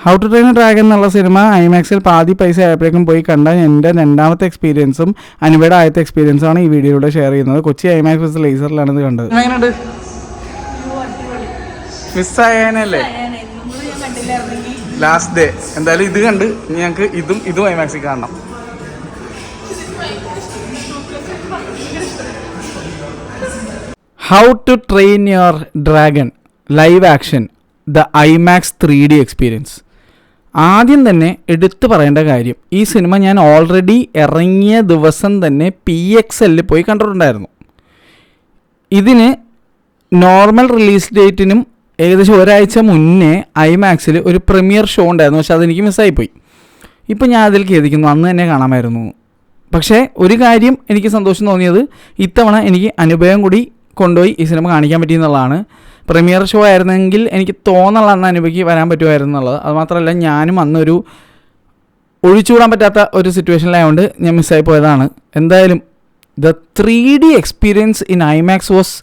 How to train a dragon എന്നുള്ള cinema ഐമാക്സിൽ പാതി പൈസ ആയപ്പോഴേക്കും പോയി കണ്ട എൻ്റെ രണ്ടാമത്തെ എക്സ്പീരിയൻസും അനുവയുടെ ആദ്യത്തെ എക്സ്പീരിയൻസുമാണ് ഈ വീഡിയോയിലൂടെ ഷെയർ ചെയ്യുന്നത്. കൊച്ചി ഐമാക്സ് ലേസറിലാണ് ഇത് കണ്ടത്. എങ്ങനെയുണ്ട്? മിസ്സായനല്ലേ ലാസ്റ്റ് ഡേ. എന്തായാലും ഇത് കണ്ട് ഞങ്ങൾക്ക് ഇതും ഐമാക്സിൽ കാണണം. How to train your dragon live action the IMAX 3D experience. ആദ്യം തന്നെ എടുത്തു പറയേണ്ട കാര്യം, ഈ സിനിമ ഞാൻ ഓൾറെഡി ഇറങ്ങിയ ദിവസം തന്നെ PXL പോയി കണ്ടിട്ടുണ്ടായിരുന്നു. ഇതിന് നോർമൽ റിലീസ് ഡേറ്റിനും ഏകദേശം ഒരാഴ്ച മുന്നേ ഐമാക്സിൽ ഒരു പ്രീമിയർ ഷോ ഉണ്ടായിരുന്നു. പക്ഷെ അതെനിക്ക് മിസ്സായിപ്പോയി. ഇപ്പം ഞാൻ അതിൽ ഖേദിക്കുന്നു, അന്ന് തന്നെ കാണാമായിരുന്നു. പക്ഷേ ഒരു കാര്യം എനിക്ക് സന്തോഷം തോന്നിയത്, ഇത്തവണ എനിക്ക് അനുഭവം കൂടി കൊണ്ടുപോയി ഈ സിനിമ കാണിക്കാൻ പറ്റിയെന്നുള്ളതാണ്. പ്രീമിയർ ഷോ ആയിരുന്നെങ്കിൽ എനിക്ക് തോന്നുള്ള അന്ന് അനുഭവിക്ക് വരാൻ പറ്റുമായിരുന്നു എന്നുള്ളത്. അതുമാത്രമല്ല, ഞാനും അന്നൊരു ഒഴിച്ചുകൂടാൻ പറ്റാത്ത ഒരു സിറ്റുവേഷനിലായതുകൊണ്ട് ഞാൻ മിസ്സായി പോയതാണ്. എന്തായാലും the 3D experience in IMAX was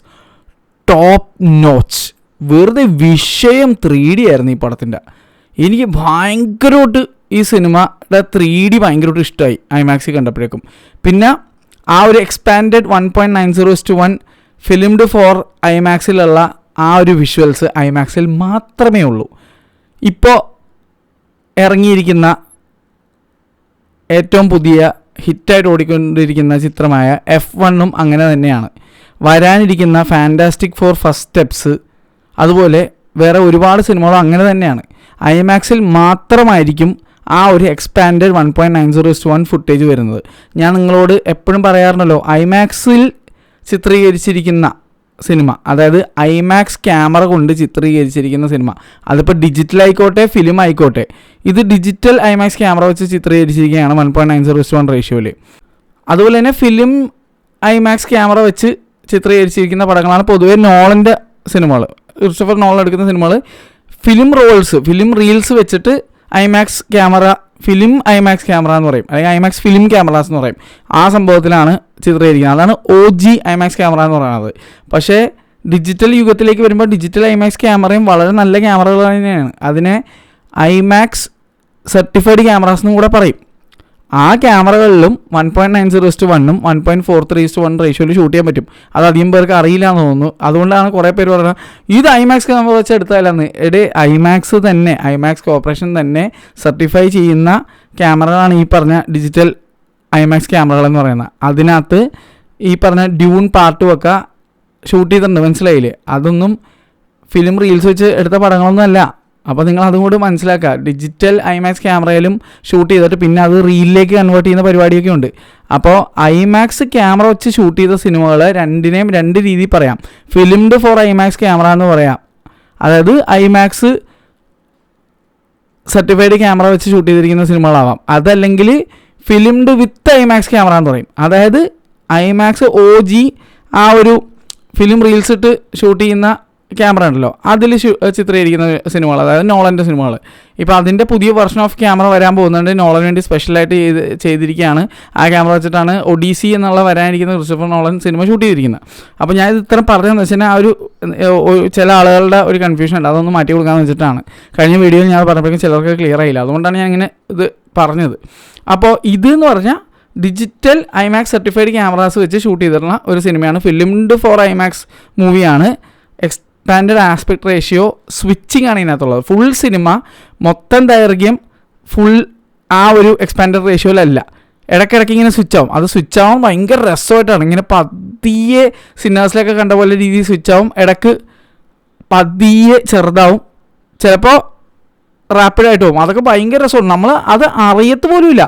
top notch. വെറുതെ വിഷയം 3D ആയിരുന്നു ഈ പടത്തിൻ്റെ. എനിക്ക് ഭയങ്കരമായിട്ട് ഈ സിനിമയുടെ 3D ഭയങ്കരമായിട്ട് ഇഷ്ടമായി ഐമാക്സിൽ കണ്ടപ്പോഴേക്കും. പിന്നെ ആ ഒരു എക്സ്പാൻഡഡ് 1.90:1 ഫിലിംഡ് ഫോർ ഐമാക്സിലുള്ള ആ ഒരു വിഷ്വൽസ് ഐമാക്സിൽ മാത്രമേ ഉള്ളൂ. ഇപ്പോൾ ഇറങ്ങിയിരിക്കുന്ന ഏറ്റവും പുതിയ ഹിറ്റായിട്ട് ഓടിക്കൊണ്ടിരിക്കുന്ന ചിത്രമായ F1 അങ്ങനെ തന്നെയാണ്. വരാനിരിക്കുന്ന ഫാൻറ്റാസ്റ്റിക് ഫോർ ഫസ്റ്റ് സ്റ്റെപ്സ്, അതുപോലെ വേറെ ഒരുപാട് സിനിമകളും അങ്ങനെ തന്നെയാണ്. ഐമാക്സിൽ മാത്രമായിരിക്കും ആ ഒരു എക്സ്പാൻഡഡ് 1.90:1 ഫുട്ടേജ് വരുന്നത്. ഞാൻ നിങ്ങളോട് എപ്പോഴും പറയാറുണ്ടല്ലോ, ഐമാക്സിൽ ചിത്രീകരിച്ചിരിക്കുന്ന സിനിമ, അതായത് ഐമാക്സ് ക്യാമറ കൊണ്ട് ചിത്രീകരിച്ചിരിക്കുന്ന സിനിമ, അതിപ്പോൾ ഡിജിറ്റൽ ആയിക്കോട്ടെ ഫിലിം ആയിക്കോട്ടെ, ഇത് ഡിജിറ്റൽ ഐമാക്സ് ക്യാമറ വെച്ച് ചിത്രീകരിച്ചിരിക്കുകയാണ് 1.90:1 റേഷ്യോയിൽ. അതുപോലെ തന്നെ ഫിലിം ഐമാക്സ് ക്യാമറ വെച്ച് ചിത്രീകരിച്ചിരിക്കുന്ന പടങ്ങളാണ് പൊതുവേ നോളൻ്റെ സിനിമകൾ. ക്രിസ്റ്റഫർ നോളൻ എടുക്കുന്ന സിനിമകൾ ഫിലിം റീൽസ് വെച്ചിട്ട് IMAX camera, film IMAX camera എന്ന് പറയും, അല്ലെങ്കിൽ ഐമാക്സ് ഫിലിം ക്യാമറാസ് എന്ന് പറയും. ആ സംഭവത്തിലാണ് ചിത്രീകരിക്കുന്നത്. അതാണ് OG ഐമാക്സ് ക്യാമറ എന്ന് പറയുന്നത്. പക്ഷേ ഡിജിറ്റൽ യുഗത്തിലേക്ക് വരുമ്പോൾ ഡിജിറ്റൽ ഐമാക്സ് ക്യാമറയും വളരെ നല്ല ക്യാമറകൾ തന്നെയാണ്. അതിനെ ഐമാക്സ് സർട്ടിഫൈഡ് ക്യാമറാസ് എന്നും കൂടെ പറയും. ആ ക്യാമറകളിലും 1.90:1 1.43:1 റേഷ്യോയിൽ ഷൂട്ട് ചെയ്യാൻ പറ്റും. അത് അധികം പേർക്ക് അറിയില്ല എന്ന് തോന്നുന്നു. അതുകൊണ്ടാണ് കുറേ പേര് പറയുന്നത് ഇത് ഐമാക്സ് ക്യാമറ വെച്ച് എടുത്താലെന്ന്. ഐമാക്സ് തന്നെ, ഐമാക്സ് കോർപ്പറേഷൻ തന്നെ സർട്ടിഫൈ ചെയ്യുന്ന ക്യാമറകളാണ് ഈ പറഞ്ഞ ഡിജിറ്റൽ ഐമാക്സ് ക്യാമറകളെന്ന് പറയുന്നത്. അതിനകത്ത് ഈ പറഞ്ഞ ഡ്യൂൺ പാർട്ടും ഒക്കെ ഷൂട്ട് ചെയ്തിട്ടുണ്ട്, മനസ്സിലായില്ലേ? അതൊന്നും ഫിലിം റീൽസ് വെച്ച് എടുത്ത പടങ്ങളൊന്നും അല്ല. അപ്പോൾ നിങ്ങൾ അതും കൂടി മനസ്സിലാക്കുക. ഡിജിറ്റൽ ഐമാക്സ് ക്യാമറയിലും ഷൂട്ട് ചെയ്തിട്ട് പിന്നെ അത് റീലിലേക്ക് കൺവേർട്ട് ചെയ്യുന്ന പരിപാടിയൊക്കെ ഉണ്ട്. അപ്പോൾ ഐമാക്സ് ക്യാമറ വെച്ച് ഷൂട്ട് ചെയ്ത സിനിമകൾ രണ്ടിനെയും രണ്ട് രീതിയിൽ പറയാം. ഫിലിംഡ് ഫോർ ഐമാക്സ് ക്യാമറ എന്ന് പറയാം, അതായത് ഐമാക്സ് സർട്ടിഫൈഡ് ക്യാമറ വെച്ച് ഷൂട്ട് ചെയ്തിരിക്കുന്ന സിനിമകളാവാം. അതല്ലെങ്കിൽ ഫിലിംഡ് വിത്ത് ഐമാക്സ് ക്യാമറ എന്ന് പറയും, അതായത് ഐമാക്സ് OG ആ ഒരു ഫിലിം റീൽസ് ഇട്ട് ഷൂട്ട് ചെയ്യുന്ന ക്യാമറ ഉണ്ടല്ലോ, അതിൽ ചിത്രീകരിക്കുന്ന സിനിമകൾ, അതായത് നോളൻ്റെ സിനിമകൾ. ഇപ്പോൾ അതിൻ്റെ പുതിയ വെർഷൻ ഓഫ് ക്യാമറ വരാൻ പോകുന്നുണ്ട്. നോളൻ വേണ്ടി സ്പെഷ്യലായിട്ട് ചെയ്തിരിക്കുകയാണ്. ആ ക്യാമറ വെച്ചിട്ടാണ് ഒഡീസി എന്നുള്ള വരാനിരിക്കുന്ന ക്രിസ്റ്റഫർ നോളൻ സിനിമ ഷൂട്ട് ചെയ്തിരിക്കുന്നത്. അപ്പോൾ ഞാൻ ഇത് ഇത്ര പറഞ്ഞതെന്ന് വെച്ചാൽ ആ ഒരു ചില ആളുകളുടെ ഒരു കൺഫ്യൂഷൻ ഉണ്ട്, അതൊന്ന് മാറ്റി കൊടുക്കാമെന്ന് വെച്ചിട്ടാണ്. കഴിഞ്ഞ വീഡിയോയിൽ ഞാൻ പറഞ്ഞപ്പോഴേക്കും ചിലർക്ക് ക്ലിയർ ആയില്ല, അതുകൊണ്ടാണ് ഞാൻ ഇങ്ങനെ ഇത് പറഞ്ഞത്. അപ്പോൾ ഇതെന്ന് പറഞ്ഞാൽ ഡിജിറ്റൽ ഐമാക്സ് സർട്ടിഫൈഡ് ക്യാമറാസ് വെച്ച് ഷൂട്ട് ചെയ്തിട്ടുള്ള ഒരു സിനിമയാണ്. ഫിലിംഡ് ഫോർ ഐമാക്സ് മൂവിയാണ്. എക്സ്പാൻഡഡ് ആസ്പെക്ട് റേഷ്യോ സ്വിച്ചിങ് ആണ് ഇതിനകത്തുള്ളത്. ഫുൾ സിനിമ മൊത്തം ദൈർഘ്യം ഫുൾ ആ ഒരു എക്സ്പാൻഡഡ് റേഷ്യോയിലല്ല, ഇടയ്ക്കിടയ്ക്ക് ഇങ്ങനെ സ്വിച്ച് ആവും. അത് സ്വിച്ച് ആവും ഭയങ്കര രസമായിട്ടാണ്. ഇങ്ങനെ പതിയെ സിനിമാസിലൊക്കെ കണ്ട പോലെ രീതിയിൽ സ്വിച്ച് ആവും, ഇടയ്ക്ക് പതിയെ ചെറുതാവും, ചിലപ്പോൾ റാപ്പിഡായിട്ട് പോകും. അതൊക്കെ ഭയങ്കര രസമാണ്. നമ്മൾ അത് അറിയത്ത് പോലും ഇല്ല.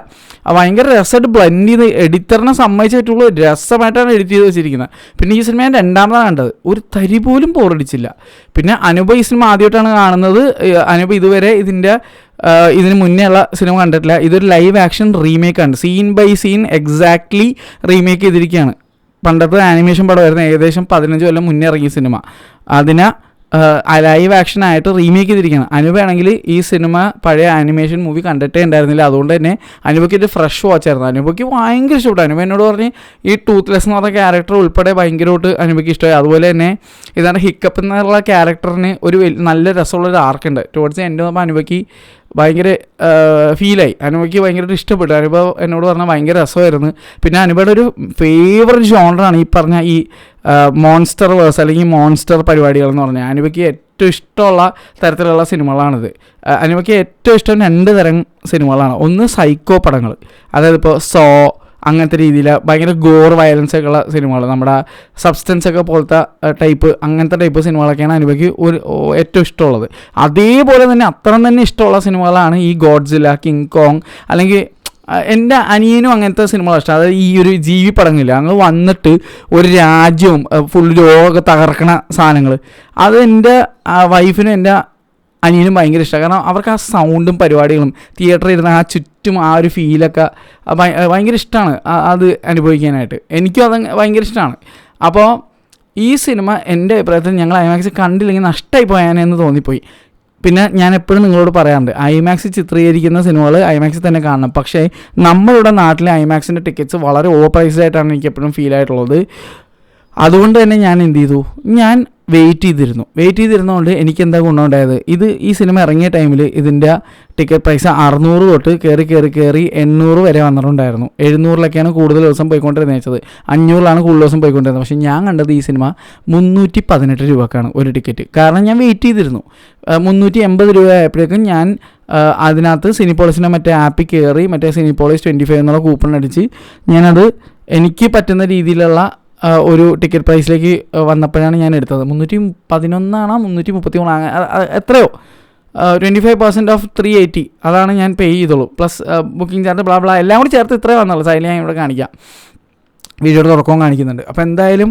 ഭയങ്കര രസമായിട്ട് ബ്ലെൻഡ് ചെയ്ത് എഡിറ്ററിനെ സമ്മതിച്ചിട്ടുള്ള രസമായിട്ടാണ് എഡിറ്റ് ചെയ്ത് വെച്ചിരിക്കുന്നത്. പിന്നെ ഈ സിനിമ ഞാൻ രണ്ടാമതാണ് കണ്ടത്, ഒരു തരി പോലും ബോറടിച്ചില്ല. പിന്നെ അനൂപ ഈ സിനിമ ആദ്യമായിട്ടാണ് കാണുന്നത്. അനൂപ ഇതുവരെ ഇതിന് മുന്നേ ഉള്ള സിനിമ കണ്ടിട്ടില്ല. ഇതൊരു ലൈവ് ആക്ഷൻ റീമേക്കാണ്, scene by scene exactly remake ചെയ്തിരിക്കുകയാണ്. പണ്ടത്തെ ആനിമേഷൻ പടമായിരുന്നു, ഏകദേശം 15 കൊല്ലം മുന്നേ ഇറങ്ങിയ സിനിമ. അതിനെ ലൈവ് ആക്ഷനായിട്ട് റീമേക്ക് ചെയ്തിരിക്കുകയാണ്. അനുപയാണെങ്കിൽ ഈ സിനിമ പഴയ ആനിമേഷൻ മൂവി കണ്ടിട്ടേ ഉണ്ടായിരുന്നില്ല. അതുകൊണ്ട് തന്നെ അനുപയ്ക്ക് ഒരു ഫ്രഷ് വാച്ചായിരുന്നു. അനുപയ്ക്ക് ഭയങ്കര ഇഷ്ടപ്പെട്ടു. അനുപ എന്നോട് പറഞ്ഞ് ഈ ടൂത്ത്ലെസ് എന്ന് പറഞ്ഞ ക്യാരക്ടർ ഉൾപ്പെടെ ഭയങ്കരമായിട്ട് അനുപയ്ക്ക് ഇഷ്ടമായി. അതുപോലെ തന്നെ ഇതാണ് ഹിക്കപ്പ് എന്നുള്ള ക്യാരക്ടറിന് ഒരു നല്ല രസമുള്ളൊരു ആർക്കുണ്ട്. ടുവേർഡ്സ് എൻ്റെ നോക്കുമ്പോൾ അനുപയ്ക്ക് ഭയങ്കര ഫീലായി. അനുപയ്ക്ക് ഭയങ്കരമായിട്ട് ഇഷ്ടപ്പെട്ടു. അനുപ എന്നോട് പറഞ്ഞാൽ ഭയങ്കര രസമായിരുന്നു. പിന്നെ അനുപയുടെ ഒരു ഫേവററ്റ് ജോണറാണ് ഈ പറഞ്ഞ ഈ മോൺസ്റ്റർ വേഴ്സ് അല്ലെങ്കിൽ മോൺസ്റ്റർ പരിപാടികൾ എന്ന് പറഞ്ഞാൽ. അനുപയ്ക്ക് ഏറ്റവും ഇഷ്ടമുള്ള തരത്തിലുള്ള സിനിമകളാണിത്. അനുപയ്ക്ക് ഏറ്റവും ഇഷ്ടം 2 തരം സിനിമകളാണ്. ഒന്ന് സൈക്കോ പടങ്ങൾ, അതായത് ഇപ്പോൾ അങ്ങനത്തെ രീതിയിൽ ഭയങ്കര ഗോർ വയലൻസ് ഒക്കെ ഉള്ള സിനിമകൾ, നമ്മുടെ സബ്സ്റ്റൻസ് ഒക്കെ പോലത്തെ അങ്ങനത്തെ ടൈപ്പ് സിനിമകളൊക്കെയാണ് അനുപയ്ക്ക് ഏറ്റവും ഇഷ്ടമുള്ളത്. അതേപോലെ തന്നെ അത്ര തന്നെ ഇഷ്ടമുള്ള സിനിമകളാണ് ഈ ഗോഡ്സില്ല, കിങ് കോങ്, അല്ലെങ്കിൽ എൻ്റെ അനിയനും അങ്ങനത്തെ സിനിമകൾ ഇഷ്ടം. അതായത് ഈ ഒരു ജീവി പടങ്ങളില്ല, അങ്ങ് വന്നിട്ട് ഒരു രാജ്യവും ഫുൾ ലോകമൊക്കെ തകർക്കണ സാധനങ്ങൾ, അത് എൻ്റെ വൈഫിനും എൻ്റെ അനിയനും ഭയങ്കര ഇഷ്ടമാണ്. കാരണം അവർക്ക് ആ സൗണ്ടും പരിപാടികളും തിയേറ്ററിൽ ഇരുന്ന് ആ ചുറ്റും ആ ഒരു ഫീലൊക്കെ ഭയങ്കര ഇഷ്ടമാണ് അത് അനുഭവിക്കാനായിട്ട്. എനിക്കും അത് ഭയങ്കര ഇഷ്ടമാണ്. അപ്പോൾ ഈ സിനിമ എൻ്റെ അഭിപ്രായത്തിൽ ഞങ്ങൾ ഐമാക്സ് കണ്ടില്ലെങ്കിൽ നഷ്ടമായി പോയാനെന്ന് തോന്നിപ്പോയി. പിന്നെ ഞാൻ എപ്പോഴും നിങ്ങളോട് പറയാറുണ്ട്, ഐമാക്സ് ചിത്രീകരിക്കുന്ന സിനിമകൾ ഐമാക്സിൽ തന്നെ കാണണം. പക്ഷേ നമ്മളിവിടെ നാട്ടിലെ ഐമാക്സിൻ്റെ ടിക്കറ്റ്സ് വളരെ ഓവർ പ്രൈസ്ഡ് ആയിട്ടാണ് എനിക്ക് എപ്പോഴും ഫീൽ ആയിട്ടുള്ളത്. അതുകൊണ്ട് തന്നെ ഞാൻ എന്ത് ചെയ്തു, ഞാൻ വെയിറ്റ് ചെയ്തിരുന്നതുകൊണ്ട് എനിക്ക് എന്താ ഗുണമുണ്ടായത്, ഈ സിനിമ ഇറങ്ങിയ ടൈമിൽ ഇതിൻ്റെ ടിക്കറ്റ് പ്രൈസ് 600 തൊട്ട് കയറി 800 വരെ വന്നിട്ടുണ്ടായിരുന്നു. 700-ലൊക്കെയാണ് കൂടുതൽ ദിവസം പോയിക്കൊണ്ടിരുന്നത്, 500-ലാണ് കൂടുതൽ ദിവസം പോയിക്കൊണ്ടിരുന്നത്. പക്ഷേ ഞാൻ കണ്ടത് ഈ സിനിമ 318 രൂപക്കാണ് ഒരു ടിക്കറ്റ്. കാരണം ഞാൻ വെയിറ്റ് ചെയ്തിരുന്നു. 380 രൂപ ആയപ്പോഴേക്കും ഞാൻ അതിനകത്ത് സിനിപോളിസിൻ്റെ മറ്റേ ആപ്പിൽ കയറി മറ്റേ സിനിപോളിസ് 25 എന്നുള്ള കൂപ്പൺ അടിച്ച് ഞാനത് എനിക്ക് പറ്റുന്ന രീതിയിലുള്ള ഒരു ടിക്കറ്റ് പ്രൈസിലേക്ക് വന്നപ്പോഴാണ് ഞാൻ എടുത്തത്. 311 333 എത്രയോ 25% ഓഫ് 380 അതാണ് ഞാൻ പേ ചെയ്തോളൂ. പ്ലസ് ബുക്കിംഗ് ചാർജ് ബ്ലാ എല്ലാം കൂടി ചേർത്ത് ഇത്രേ വന്നുള്ളൂ. സൈഡിൽ ഞാൻ ഇവിടെ കാണിക്കാം, വീഡിയോയുടെ തുറക്കവും കാണിക്കുന്നുണ്ട്. അപ്പോൾ എന്തായാലും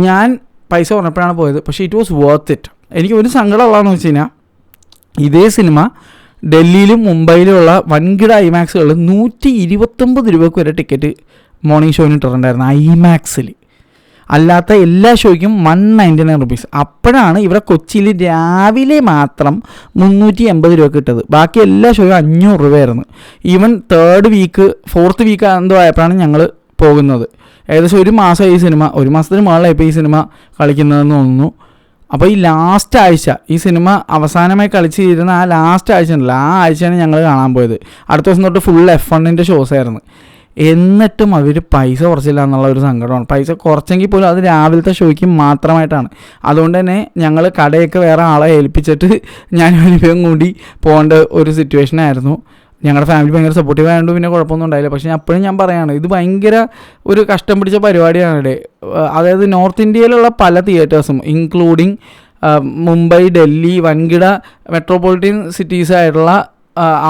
ഞാൻ പൈസ പറഞ്ഞപ്പോഴാണ് പോയത്. പക്ഷേ ഇറ്റ് വാസ് വർത്ത് ഇറ്റ്. എനിക്ക് ഒരു സങ്കടമുള്ളതെന്ന് വെച്ച് കഴിഞ്ഞാൽ, ഇതേ സിനിമ ഡൽഹിയിലും മുംബൈയിലുമുള്ള വൻകിട ഐമാക്സുകളിൽ 129 രൂപയ്ക്ക് വരെ ടിക്കറ്റ് മോർണിംഗ് ഷോയിന് ഇട്ടിട്ടുണ്ടായിരുന്നു ഐമാക്സിൽ. അല്ലാത്ത എല്ലാ ഷോയ്ക്കും 199 റുപ്പീസ്. അപ്പോഴാണ് ഇവിടെ കൊച്ചിയിൽ രാവിലെ മാത്രം 380 രൂപ കിട്ടത്. ബാക്കി എല്ലാ ഷോയും 500 രൂപയായിരുന്നു. Even 3rd week 4th week എന്തോ ആയപ്പോഴാണ് ഞങ്ങൾ പോകുന്നത്. ഏകദേശം 1 മാസം ഈ സിനിമ, 1 മാസത്തിന് മുകളിലായപ്പോൾ ഈ സിനിമ കളിക്കുന്നതെന്ന് തോന്നുന്നു. അപ്പോൾ ഈ ലാസ്റ്റ് ആഴ്ച ഈ സിനിമ അവസാനമായി കളിച്ച് തീരുന്ന ആ ലാസ്റ്റ് ആഴ്ച ഉണ്ടല്ലോ, ആ ആഴ്ചയാണ് ഞങ്ങൾ കാണാൻ പോയത്. അടുത്ത ദിവസം തൊട്ട് ഫുൾ F1-ൻ്റെ ഷോസായിരുന്നു. എന്നിട്ടും അവർ പൈസ കുറച്ചില്ല എന്നുള്ള ഒരു സങ്കടമാണ്. പൈസ കുറച്ചെങ്കിൽ പോലും അത് രാവിലത്തെ ഷോയ്ക്ക് മാത്രമായിട്ടാണ്. അതുകൊണ്ട് തന്നെ ഞങ്ങൾ കടയൊക്കെ വേറെ ആളെ ഏൽപ്പിച്ചിട്ട് ഞാൻ അനുഭവം കൂടി പോകേണ്ട ഒരു സിറ്റുവേഷനായിരുന്നു. ഞങ്ങളുടെ ഫാമിലി ഭയങ്കര സപ്പോർട്ടീവ് ആയതുകൊണ്ട് പിന്നെ കുഴപ്പമൊന്നും ഉണ്ടായില്ല. പക്ഷേ അപ്പോഴും ഞാൻ പറയുകയാണ്, ഇത് ഭയങ്കര ഒരു കഷ്ടം പിടിച്ച പരിപാടിയാണ് ഇവിടെ. അതായത് നോർത്ത് ഇന്ത്യയിലുള്ള പല തിയേറ്റേഴ്സും ഇൻക്ലൂഡിങ് മുംബൈ, ഡൽഹി, വൻകിട മെട്രോപൊളിറ്റൻ സിറ്റീസായിട്ടുള്ള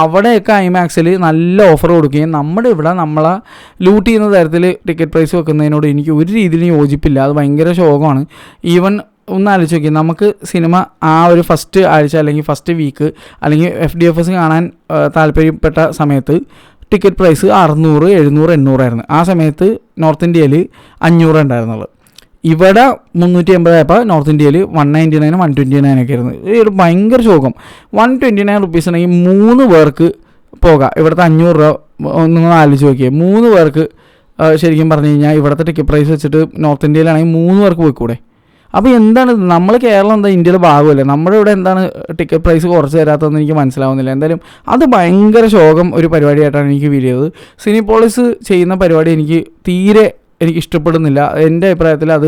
അവിടെയൊക്കെ ഐമാക്സിൽ നല്ല ഓഫർ കൊടുക്കുകയും നമ്മുടെ ഇവിടെ നമ്മളെ ലൂട്ട് ചെയ്യുന്ന തരത്തിൽ ടിക്കറ്റ് പ്രൈസ് വെക്കുന്നതിനോട് എനിക്ക് ഒരു രീതിയിലും യോജിപ്പില്ല. അത് ഭയങ്കര ശോകമാണ്. ഈവൻ ഒന്ന് ആലോചിച്ച് നോക്കി, നമുക്ക് സിനിമ ആ ഒരു ഫസ്റ്റ് ആഴ്ച അല്ലെങ്കിൽ ഫസ്റ്റ് വീക്ക് അല്ലെങ്കിൽ FDFS കാണാൻ താല്പര്യപ്പെട്ട സമയത്ത് ടിക്കറ്റ് പ്രൈസ് 600, 700, 800 ആയിരുന്നു. ആ സമയത്ത് നോർത്ത് ഇന്ത്യയിൽ 500 ഉണ്ടായിരുന്നുള്ളൂ. ഇവിടെ 380 ആയപ്പോൾ നോർത്ത് ഇന്ത്യയിൽ 199, 129 ഒക്കെ ആയിരുന്നു. ഒരു ഭയങ്കര ശോകം. 129 റുപ്പീസ് ഉണ്ടെങ്കിൽ 3 പേർക്ക് പോകാം. ഇവിടുത്തെ 500 രൂപ നിങ്ങൾ ആലോചിച്ച് നോക്കിയേ. 3 പേർക്ക് ശരിക്കും പറഞ്ഞു കഴിഞ്ഞാൽ ഇവിടുത്തെ ടിക്കറ്റ് പ്രൈസ് വെച്ചിട്ട് നോർത്ത് ഇന്ത്യയിലാണെങ്കിൽ 3 പേർക്ക് പോയിക്കൂടെ? അപ്പോൾ എന്താണ് നമ്മൾ കേരളം എന്താ ഇന്ത്യയുടെ ഭാഗമല്ലേ? നമ്മുടെ ഇവിടെ എന്താണ് ടിക്കറ്റ് പ്രൈസ് കുറച്ച് തരാത്തതെന്ന് എനിക്ക് മനസ്സിലാവുന്നില്ല. എന്തായാലും അത് ഭയങ്കര ശോകം ഒരു പരിപാടിയായിട്ടാണ് എനിക്ക് ഫീൽ ചെയ്തത്. സിനിപോളിസ് ചെയ്യുന്ന പരിപാടി എനിക്ക് ഇഷ്ടപ്പെടുന്നില്ല. എൻ്റെ അഭിപ്രായത്തിൽ അത്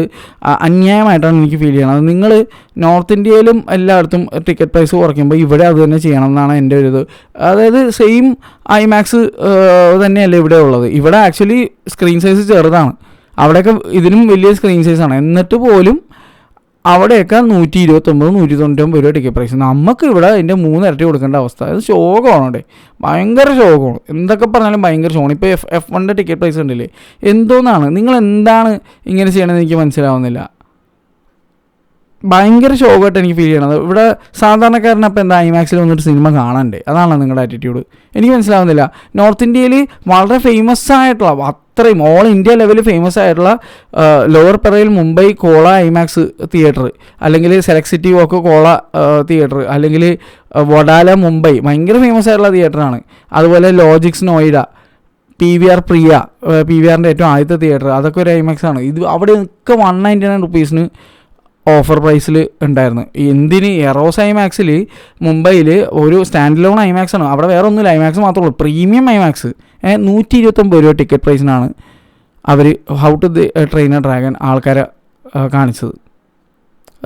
അന്യായമായിട്ടാണ് എനിക്ക് ഫീൽ ചെയ്യണത്. നിങ്ങൾ നോർത്ത് ഇന്ത്യയിലും എല്ലായിടത്തും ടിക്കറ്റ് പ്രൈസ് കുറയ്ക്കുമ്പോൾ ഇവിടെ അത് തന്നെ ചെയ്യണം എന്നാണ് എൻ്റെ ഒരു ഇത്. അതായത് സെയിം ഐമാക്സ് തന്നെയല്ലേ ഇവിടെ ഉള്ളത്. ഇവിടെ ആക്ച്വലി സ്ക്രീൻ സൈസ് ചെറുതാണ്, അവിടെയൊക്കെ ഇതിനും വലിയ സ്ക്രീൻ സൈസാണ്. എന്നിട്ട് പോലും അവിടെയൊക്കെ 129, 199 രൂപ ടിക്കറ്റ് പ്രൈസ്. നമുക്ക് ഇവിടെ അതിൻ്റെ 3 ഇരട്ടി കൊടുക്കേണ്ട അവസ്ഥ. അത് ശോകമാണ് അവിടെ, ഭയങ്കര ശോകമാണ്. എന്തൊക്കെ പറഞ്ഞാലും ഭയങ്കര ശോകമാണ്. ഇപ്പോൾ F1-ൻ്റെ ടിക്കറ്റ് പ്രൈസ് ഉണ്ടല്ലേ, എന്തോന്നാണ് നിങ്ങൾ എന്താണ് ഇങ്ങനെ ചെയ്യണമെന്ന് എനിക്ക് മനസ്സിലാവുന്നില്ല. ഭയങ്കര ശോകമായിട്ട് എനിക്ക് ഫീൽ ചെയ്യണത്. ഇവിടെ സാധാരണക്കാരനപ്പോൾ എന്താ ഐമാക്സിൽ വന്നിട്ട് സിനിമ കാണണ്ടേ? അതാണല്ലോ നിങ്ങളുടെ ആറ്റിറ്റ്യൂഡ്. എനിക്ക് മനസ്സിലാവുന്നില്ല. നോർത്ത് ഇന്ത്യയിൽ വളരെ ഫേമസ് ആയിട്ടുള്ള, അത്രയും ഓൾ ഇന്ത്യ ലെവലിൽ ഫേമസ് ആയിട്ടുള്ള ലോവർ പെറയിൽ മുംബൈ കോള ഐമാക്സ് തിയേറ്റർ, അല്ലെങ്കിൽ സെലക്ട് സിറ്റി വോക്ക് കോള തിയേറ്റർ, അല്ലെങ്കിൽ വഡാല മുംബൈ ഭയങ്കര ഫേമസ് ആയിട്ടുള്ള തിയേറ്ററാണ്. അതുപോലെ ലോജിക്സ് നോയിഡ, PVR പ്രിയ, PVRൻ്റെ ഏറ്റവും ആദ്യത്തെ തിയേറ്റർ, അതൊക്കെ ഒരു ഐമാക്സ് ആണ്. ഇത് അവിടെയൊക്കെ 199 റുപ്പീസിന് ഓഫർ പ്രൈസിൽ ഉണ്ടായിരുന്നു. എന്തിന് എറോസ് ഐമാക്സിൽ മുംബൈയിൽ ഒരു സ്റ്റാൻഡ് ലോൺ ഐമാക്സ് ആണ്, അവിടെ വേറെ ഒന്നുമില്ല, ഐമാക്സ് മാത്രമേ ഉള്ളൂ, പ്രീമിയം ഐമാക്സ്. 129 രൂപ ടിക്കറ്റ് പ്രൈസിനാണ് അവർ how to train a dragon ആൾക്കാരെ കാണിച്ചത്.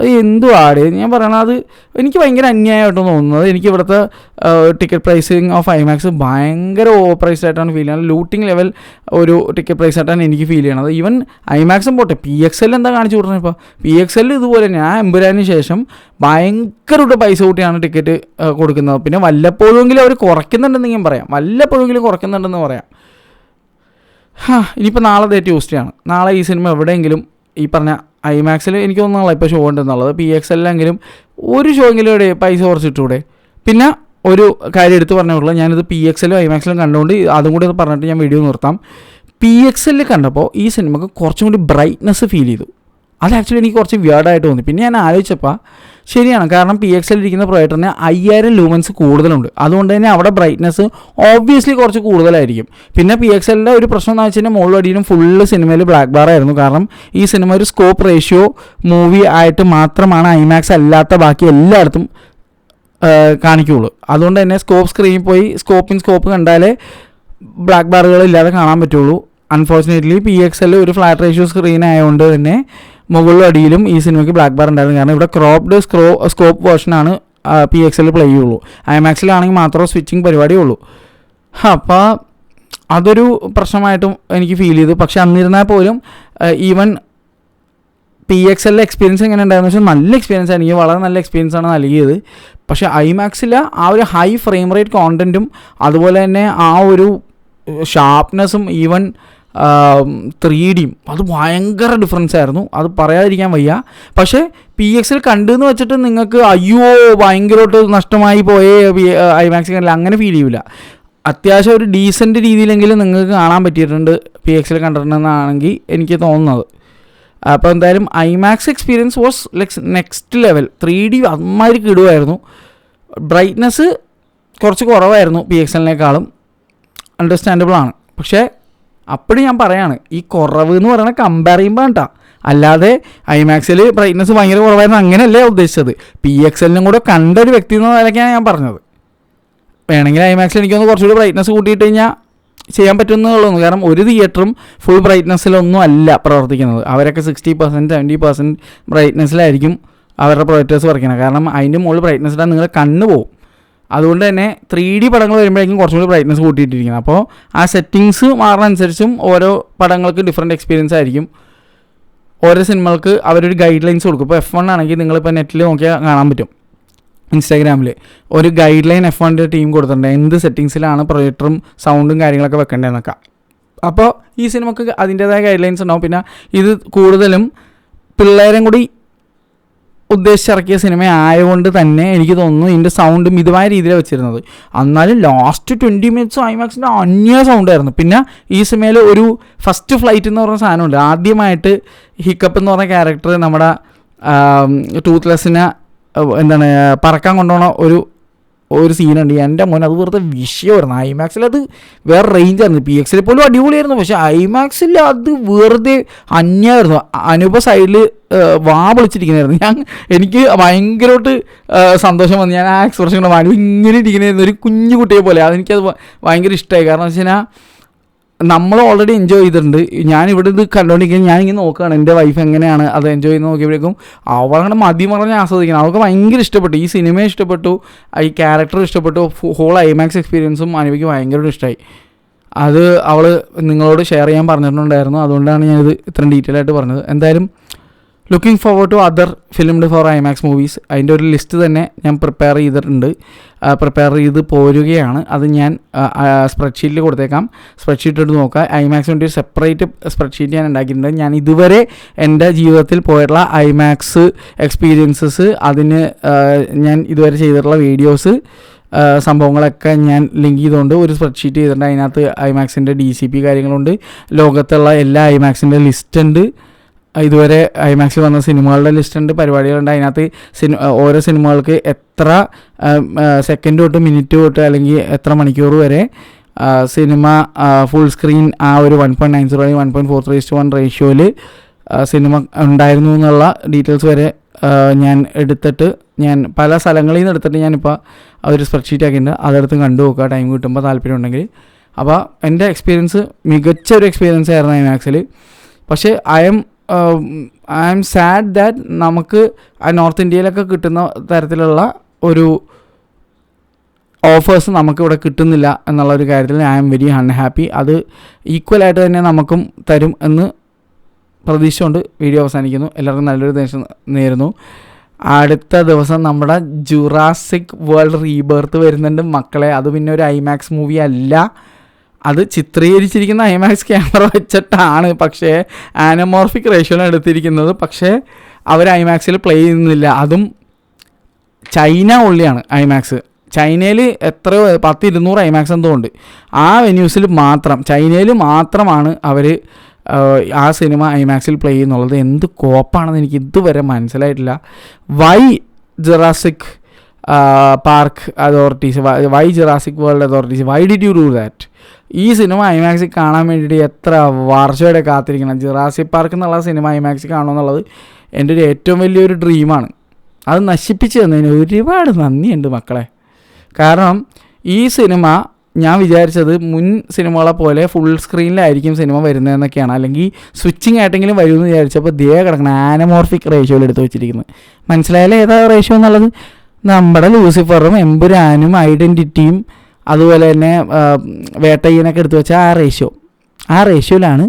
അത് എന്തുവാട് ഞാൻ പറയണത്, അത് എനിക്ക് ഭയങ്കര അന്യായമായിട്ട് തോന്നുന്നത്. എനിക്ക് ഇവിടുത്തെ ടിക്കറ്റ് പ്രൈസിങ് ഓഫ് ഐമാക്സ് ഭയങ്കര ഓവർ പ്രൈസ്ഡ് ആയിട്ടാണ് ഫീൽ ചെയ്യുന്നത്. ലൂട്ടിങ് ലെവൽ ഒരു ടിക്കറ്റ് പ്രൈസ് ആയിട്ടാണ് എനിക്ക് ഫീൽ ചെയ്യണത്. ഈവൻ ഐമാക്സും പോട്ടെ, PXL എന്താ കാണിച്ചു കൊടുക്കുന്നത്? ഇപ്പോൾ PXL ഇതുപോലെ ഞാൻ എമ്പുരാന് ശേഷം ഭയങ്കരമായിട്ട് പൈസ കൂട്ടിയാണ് ടിക്കറ്റ് കൊടുക്കുന്നത്. പിന്നെ വല്ലപ്പോഴെങ്കിലും അവർ കുറയ്ക്കുന്നുണ്ടെന്ന് പറയാം, വല്ലപ്പോഴെങ്കിലും കുറയ്ക്കുന്നുണ്ടെന്ന് പറയാം. ഇനിയിപ്പോൾ നാളെ ട്യൂസ്ഡേ ആണ്. നാളെ ഈ സിനിമ എവിടെയെങ്കിലും ഈ പറഞ്ഞ ഐമാക്സിൽ എനിക്ക് തോന്നുന്നില്ല ഇപ്പോൾ ഷോ ഉണ്ടെന്നുള്ളത്. PXL-എങ്കിലും ഒരു ഷോ എങ്കിലും ഇവിടെ പൈസ കുറച്ചിട്ടൂടെ? പിന്നെ ഒരു കാര്യം എടുത്ത് പറഞ്ഞുള്ളൂ, ഞാനിത് PXL-ലും ഐമാക്സിലും കണ്ടുകൊണ്ട് അതും കൂടി പറഞ്ഞിട്ട് ഞാൻ വീഡിയോ നിർത്താം. PXL കണ്ടപ്പോൾ ഈ സിനിമക്ക് കുറച്ചും കൂടി ബ്രൈറ്റ്നസ് ഫീൽ ചെയ്തു. അത് ആക്ച്വലി എനിക്ക് കുറച്ച് വിയേർഡായിട്ട് തോന്നി. പിന്നെ ഞാൻ ആലോചിച്ചപ്പോൾ ശരിയാണ്, കാരണം PXL ഇരിക്കുന്ന പ്രൊജക്ടറിന് 5000 ലൂമൻസ് കൂടുതലുണ്ട്. അതുകൊണ്ട് തന്നെ അവിടെ ബ്രൈറ്റ്നസ് ഓബ്വിയസ്ലി കുറച്ച് കൂടുതലായിരിക്കും. പിന്നെ PXL-ൻ്റെ ഒരു പ്രശ്നം എന്ന് വെച്ച് കഴിഞ്ഞാൽ മുകളിലും അടിയിലും ഫുള്ള് സിനിമയിൽ ബ്ലാക്ക് ബാർ ആയിരുന്നു. കാരണം ഈ സിനിമ ഒരു സ്കോപ്പ് റേഷ്യോ മൂവി ആയിട്ട് മാത്രമാണ് ഐമാക്സ് അല്ലാത്ത ബാക്കി എല്ലായിടത്തും കാണിക്കുകയുള്ളൂ. അതുകൊണ്ട് തന്നെ സ്ക്രീനിൽ പോയി സ്കോപ്പ് കണ്ടാലേ ബ്ലാക്ക് ബാറുകളില്ലാതെ കാണാൻ പറ്റുള്ളൂ. അൺഫോർച്ചുനേറ്റ്ലി PXL ഒരു ഫ്ലാറ്റ് റേഷ്യോ സ്ക്രീൻ ആയതുകൊണ്ട് തന്നെ മുകളിലും അടിയിലും ഈ സിനിമയ്ക്ക് ബ്ലാക്ക് ബാർ ഉണ്ടായിരുന്നു. കാരണം ഇവിടെ ക്രോപ്ഡ് സ്കോപ്പ് വേർഷനാണ് PXL പ്ലേ ചെയ്യുള്ളൂ. ഐമാക്സിലാണെങ്കിൽ മാത്രമേ സ്വിച്ചിങ് പരിപാടിയേ ഉള്ളൂ. അപ്പോൾ അതൊരു പ്രശ്നമായിട്ടും എനിക്ക് ഫീൽ ചെയ്തു. പക്ഷെ എന്നിരുന്നാൽ പോലും ഈവൻ PXL എക്സ്പീരിയൻസ് എങ്ങനെ ഉണ്ടായിരുന്നു വെച്ചാൽ നല്ല എക്സ്പീരിയൻസ് ആണ്, എനിക്ക് വളരെ നല്ല എക്സ്പീരിയൻസ് ആണ് നൽകിയത്. പക്ഷേ ഐമാക്സിൽ ആ ഒരു ഹൈ ഫ്രെയിം റേറ്റ് കോണ്ടൻറ്റും അതുപോലെ തന്നെ ആ ഒരു ഷാർപ്നെസ്സും ഈവൻ 3Dയും അത് ഭയങ്കര ഡിഫറൻസ് ആയിരുന്നു, അത് പറയാതിരിക്കാൻ വയ്യ. പക്ഷേ PXL കണ്ടെന്ന് വെച്ചിട്ട് നിങ്ങൾക്ക് അയ്യോ ഭയങ്കരമായിട്ട് നഷ്ടമായി പോയേ ഐമാക്സ് കണ്ടില്ല അങ്ങനെ ഫീൽ ചെയ്യില്ല. അത്യാവശ്യം ഒരു ഡീസൻറ്റ് രീതിയിലെങ്കിലും നിങ്ങൾക്ക് കാണാൻ പറ്റിയിട്ടുണ്ട് PXL കണ്ടിട്ടുണ്ടെന്നാണെങ്കിൽ എനിക്ക് തോന്നുന്നത്. അപ്പോൾ എന്തായാലും IMAX experience was next level. 3D അമ്മാതിരി കിടുവായിരുന്നു. ബ്രൈറ്റ്നസ് കുറച്ച് കുറവായിരുന്നു PXL-നേക്കാളും, അണ്ടർസ്റ്റാൻഡബിൾ ആണ്. പക്ഷേ അപ്പോഴും ഞാൻ പറയാണ്, ഈ കുറവ് എന്ന് പറയുന്നത് കമ്പയർ ചെയ്യുമ്പോൾ കേട്ടോ, അല്ലാതെ ഐമാക്സിൽ ബ്രൈറ്റ്നസ് ഭയങ്കര കുറവായിരുന്നു അങ്ങനെയല്ലേ ഉദ്ദേശിച്ചത്. PXL-നും കൂടെ കണ്ടൊരു വ്യക്തി എന്ന നിലയ്ക്കാണ് ഞാൻ പറഞ്ഞത്. വേണമെങ്കിൽ ഐമാക്സിൽ എനിക്കൊന്ന് കുറച്ചുകൂടി ബ്രൈറ്റ്നസ് കൂട്ടിയിട്ട് കഴിഞ്ഞാൽ ചെയ്യാൻ പറ്റുമെന്നുള്ളൂ. കാരണം ഒരു തിയേറ്ററും ഫുൾ ബ്രൈറ്റ്നസ്സിലൊന്നും അല്ല പ്രവർത്തിക്കുന്നത്. അവരൊക്കെ 60% 70% ബ്രൈറ്റ്നസ്സിലായിരിക്കും അവരുടെ പ്രൊജക്ടേഴ്സ് വർക്കുന്നത്. കാരണം അതിൻ്റെ മുകളിൽ ബ്രൈറ്റ്നസ് ഇട്ടാൽ നിങ്ങൾ കണ്ണ് പോകും. അതുകൊണ്ട് തന്നെ 3D പടങ്ങൾ വരുമ്പോഴേക്കും കുറച്ചും കൂടി ബ്രൈറ്റ്നസ് കൂട്ടിയിട്ടിരിക്കുന്നത്. അപ്പോൾ ആ സെറ്റിങ്സ് മാറുന്നതനുസരിച്ചും ഓരോ പടങ്ങൾക്ക് ഡിഫറെൻറ്റ് എക്സ്പീരിയൻസ് ആയിരിക്കും. ഓരോ സിനിമകൾക്ക് അവരൊരു ഗൈഡ് ലൈൻസ് കൊടുക്കും. ഇപ്പോൾ F1 ആണെങ്കിൽ നിങ്ങളിപ്പോൾ നെറ്റിൽ നോക്കിയാൽ കാണാൻ പറ്റും, ഇൻസ്റ്റാഗ്രാമിൽ ഒരു ഗൈഡ് ലൈൻ F1-ൻ്റെ ടീം കൊടുത്തിട്ടുണ്ട്, എന്ത് സെറ്റിങ്സിലാണ് പ്രൊജക്ടറും സൗണ്ടും കാര്യങ്ങളൊക്കെ വെക്കേണ്ടതെന്നൊക്കെ. അപ്പോൾ ഈ സിനിമക്ക് അതിൻ്റേതായ ഗൈഡ് ലൈൻസ് ഉണ്ടാവും. പിന്നെ ഇത് കൂടുതലും പിള്ളേരും കൂടി ഉദ്ദേശിച്ചിറക്കിയ സിനിമ ആയതുകൊണ്ട് തന്നെ എനിക്ക് തോന്നുന്നു ഇതിൻ്റെ സൗണ്ട് മിതമായ രീതിയിലാണ് വെച്ചിരുന്നത്. എന്നാലും ലാസ്റ്റ് 20 മിനിറ്റ്സ് ഐമാക്സിൻ്റെ അന്യ സൗണ്ടായിരുന്നു. പിന്നെ ഈ സിനിമയിൽ ഒരു ഫസ്റ്റ് ഫ്ലൈറ്റ് എന്ന് പറഞ്ഞ സാധനമുണ്ട്. ആദ്യമായിട്ട് ഹിക്കപ്പ് എന്ന് പറഞ്ഞ ക്യാരക്ടർ നമ്മുടെ ടൂത്ത്ലെസ്സിനെ പറക്കാൻ കൊണ്ടുപോകണ ഒരു സീനുണ്ട്. എൻ്റെ മോൻ അത് വെറുതെ വിഷയമായിരുന്നു. ഐമാക്സിൽ അത് വേറെ റേഞ്ചായിരുന്നു. PXL പോലും അടിപൊളിയായിരുന്നു. പക്ഷേ ഐമാക്സിൽ അത് വെറുതെ അന്യമായിരുന്നു. അനൂപ സൈഡിൽ വിളിച്ചിരിക്കുന്നതായിരുന്നു. എനിക്ക് ഭയങ്കരമായിട്ട് സന്തോഷം വന്നു. ഞാൻ ആ എക്സ്പ്രഷൻ ഇങ്ങനെ ഇരിക്കുന്നതായിരുന്നു, ഒരു കുഞ്ഞു കുട്ടിയെ പോലെ. അതെനിക്കത് ഭയങ്കര ഇഷ്ടമായി. കാരണം എന്ന് വെച്ച് കഴിഞ്ഞാൽ നമ്മൾ ഓൾറെഡി എൻജോയ് ചെയ്തിട്ടുണ്ട്. ഞാനിവിടെ ഇത് കണ്ടുകൊണ്ടിരിക്കുന്നത് ഞാനിങ്ങനെ നോക്കുകയാണ് എൻ്റെ വൈഫ് എങ്ങനെയാണ് അത് എൻജോയ് ചെയ്യുന്നത് നോക്കിയപ്പോഴേക്കും അവളങ്ങനെ മതിമറഞ്ഞ് ആസ്വദിക്കണം. അവൾക്ക് ഭയങ്കര ഇഷ്ടപ്പെട്ടു, ഈ സിനിമ ഇഷ്ടപ്പെട്ടു, ഈ ക്യാരക്ടർ ഇഷ്ടപ്പെട്ടു, ഹോൾ ഐമാക്സ് എക്സ്പീരിയൻസും അനുഭവിക്ക് ഭയങ്കരമായിട്ട് ഇഷ്ടമായി. അത് അവൾ നിങ്ങളോട് ഷെയർ ചെയ്യാൻ പറഞ്ഞിട്ടുണ്ടായിരുന്നു. അതുകൊണ്ടാണ് ഞാനിത് ഇത്രയും ഡീറ്റെയിൽ ആയിട്ട് പറഞ്ഞത്. എന്തായാലും looking forward to other filmed for IMAX movies. അതിൻ്റെ ഒരു ലിസ്റ്റ് തന്നെ ഞാൻ പ്രിപ്പയർ ചെയ്ത് പോരുകയാണ്. അത് ഞാൻ സ്പ്രെഡ്ഷീറ്റിൽ കൊടുത്തേക്കാം. സ്പ്രെഡ്ഷീറ്റ് എടുത്ത് നോക്കാം. ഐമാക്സിന് വേണ്ടി ഒരു സെപ്പറേറ്റ് സ്പ്രെഡ്ഷീറ്റ് ഞാൻ ഉണ്ടാക്കിയിട്ടുണ്ട്. ഞാൻ ഇതുവരെ എൻ്റെ ജീവിതത്തിൽ പോയിട്ടുള്ള ഐമാക്സ് എക്സ്പീരിയൻസസ്, അതിന് ഞാൻ ഇതുവരെ ചെയ്തിട്ടുള്ള വീഡിയോസ്, സംഭവങ്ങളൊക്കെ ഞാൻ ലിങ്ക് ചെയ്തുകൊണ്ട് ഒരു സ്പ്രെഡ്ഷീറ്റ് ചെയ്തിട്ടുണ്ട്. അതിനകത്ത് ഐമാക്സിൻ്റെ DCP കാര്യങ്ങളുണ്ട്, ലോകത്തുള്ള എല്ലാ ഐമാക്സിൻ്റെ ലിസ്റ്റ് ഉണ്ട്, ഇതുവരെ ഐമാക്സിൽ വന്ന സിനിമകളുടെ ലിസ്റ്റ് ഉണ്ട്, പരിപാടികളുണ്ട്. അതിനകത്ത് ഓരോ സിനിമകൾക്ക് എത്ര സെക്കൻഡ് തൊട്ട് മിനിറ്റ് തൊട്ട് അല്ലെങ്കിൽ എത്ര മണിക്കൂർ വരെ സിനിമ ഫുൾ സ്ക്രീൻ ആ ഒരു 1.90 അല്ലെങ്കിൽ 1.43:1 റേഷ്യോയിൽ സിനിമ ഉണ്ടായിരുന്നു എന്നുള്ള ഡീറ്റെയിൽസ് വരെ ഞാൻ എടുത്തിട്ട് ഞാൻ പല സ്ഥലങ്ങളിൽ നിന്ന് എടുത്തിട്ട് ഞാനിപ്പോൾ ഒരു സ്പ്രെഡ്ഷീറ്റ് ആക്കിയിട്ടുണ്ട്, അതെടുത്ത് കണ്ടു നോക്കുക ടൈം കിട്ടുമ്പോൾ താല്പര്യം ഉണ്ടെങ്കിൽ. അപ്പോൾ എൻ്റെ എക്സ്പീരിയൻസ് മികച്ച ഒരു എക്സ്പീരിയൻസ് ആയിരുന്നു ഐമാക്സിൽ. പക്ഷേ ഐ ആം സാഡ് ദാറ്റ് നമുക്ക് നോർത്ത് ഇന്ത്യയിലൊക്കെ കിട്ടുന്ന തരത്തിലുള്ള ഒരു ഓഫേഴ്സ് നമുക്കിവിടെ കിട്ടുന്നില്ല എന്നുള്ളൊരു കാര്യത്തിൽ ഐ ആം വെരി അൺഹാപ്പി. അത് ഈക്വലായിട്ട് തന്നെ നമുക്കും തരും എന്ന് പ്രതീക്ഷിച്ചുകൊണ്ട് വീഡിയോ അവസാനിക്കുന്നു. എല്ലാവർക്കും നല്ലൊരു ദിവസം നേരുന്നു. അടുത്ത ദിവസം നമ്മുടെ ജുറാസിക് വേൾഡ് റീബർത്ത് വരുന്നുണ്ട് മക്കളെ. അത് പിന്നെ ഒരു ഐമാക്സ് മൂവി അല്ല, അത് ചിത്രീകരിച്ചിരിക്കുന്ന ഐമാക്സ് ക്യാമറ വെച്ചിട്ടാണ്. പക്ഷേ ആനമോർഫിക് റേഷ്യോയാണ് എടുത്തിരിക്കുന്നത്. പക്ഷേ അവർ ഐമാക്സിൽ പ്ലേ ചെയ്യുന്നില്ല. അതും ചൈന ഉള്ളിയാണ് ഐമാക്സ്. ചൈനയിൽ എത്രയോ 100-200 ഐമാക്സ് എന്തോ ഉണ്ട്. ആ വെന്യൂസിൽ മാത്രം, ചൈനയിൽ മാത്രമാണ് അവർ ആ സിനിമ ഐമാക്സിൽ പ്ലേ ചെയ്യുന്നുള്ളത്. എന്ത് കോപ്പാണെന്ന് എനിക്ക് ഇതുവരെ മനസ്സിലായിട്ടില്ല. Why Jurassic Park authorities, why Jurassic World authorities, why did you do that? ഈ സിനിമ ഐമാക്സിൽ കാണാൻ വേണ്ടിയിട്ട് എത്ര വർഷമായിട്ട് കാത്തിരിക്കണം. ജുറാസിക് പാർക്ക് എന്നുള്ള സിനിമ ഐമാക്സിൽ കാണുമെന്നുള്ളത് എൻ്റെ ഒരു ഏറ്റവും വലിയൊരു ഡ്രീമാണ്. അത് നശിപ്പിച്ച് തന്നതിന് ഒരുപാട് നന്ദിയുണ്ട് മക്കളെ. കാരണം ഈ സിനിമ ഞാൻ വിചാരിച്ചത് മുൻ സിനിമകളെ പോലെ ഫുൾ സ്ക്രീനിലായിരിക്കും സിനിമ വരുന്നതെന്നൊക്കെയാണ്, അല്ലെങ്കിൽ സ്വിച്ചിങ് ആയിട്ടെങ്കിലും വരുമെന്ന് വിചാരിച്ചപ്പോൾ കിടക്കണം ആനമോർഫിക് റേഷ്യോയിൽ എടുത്ത് വെച്ചിരിക്കുന്നത്. മനസ്സിലായാലും ഏതാ റേഷ്യോ എന്നുള്ളത്? നമ്മുടെ ലൂസിഫറും എമ്പുരാനും ഐഡൻറ്റിറ്റിയും അതുപോലെ തന്നെ വേട്ടയ്യനൊക്കെ എടുത്ത് വെച്ച ആ റേഷ്യോയിലാണ്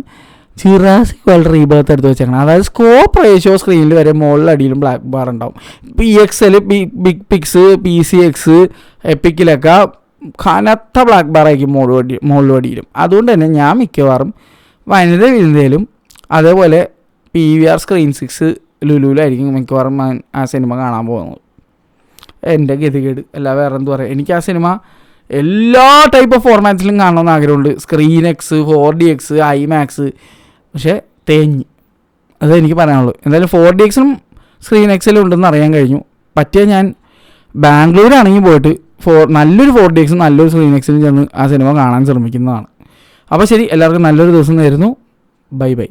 ജുറാസിക് വേൾഡ് റീബർത്ത് എടുത്ത് വെച്ചേക്കണം. അതായത് സ്കോപ്പ് റേഷ്യോ സ്ക്രീനിൽ വരെ മുകളിൽ അടിയിലും ബ്ലാക്ക് ബാർ ഉണ്ടാവും. PXL, ബിഗ് പിക്സ്, PCX, എപ്പിക്കിലൊക്കെ കനത്ത ബ്ലാക്ക് ബാറായിരിക്കും മുകളിൽ അടിയിലും. അതുകൊണ്ട് തന്നെ ഞാൻ മിക്കവാറും വനിത വിരുദ്ധയിലും അതേപോലെ PVR സ്ക്രീൻ 6 ലുലുവിലായിരിക്കും മിക്കവാറും ആ സിനിമ കാണാൻ പോകുന്നത്. എൻ്റെ ഗതികേട് അല്ല വേറെ എന്തു പറയാം. എനിക്ക് ആ സിനിമ എല്ലാ ടൈപ്പ് ഓഫ് ഫോർമാറ്റ്സിലും കാണണമെന്ന് ആഗ്രഹമുണ്ട്. Screen X, 4DX, IMAX. പക്ഷേ തേഞ്ഞ്, അതേ എനിക്ക് പറയാനുള്ളൂ. എന്തായാലും 4DXും സ്ക്രീൻ Xലും ഉണ്ടെന്ന് അറിയാൻ കഴിഞ്ഞു. പറ്റിയ ഞാൻ ബാംഗ്ലൂരാണെങ്കിൽ പോയിട്ട് നല്ലൊരു 4DXും നല്ലൊരു സ്ക്രീൻ Xലും ചെന്ന് ആ സിനിമ കാണാൻ ശ്രമിക്കുന്നതാണ്. അപ്പോൾ ശരി, എല്ലാവർക്കും നല്ലൊരു ദിവസം നേരുന്നു. Bye bye.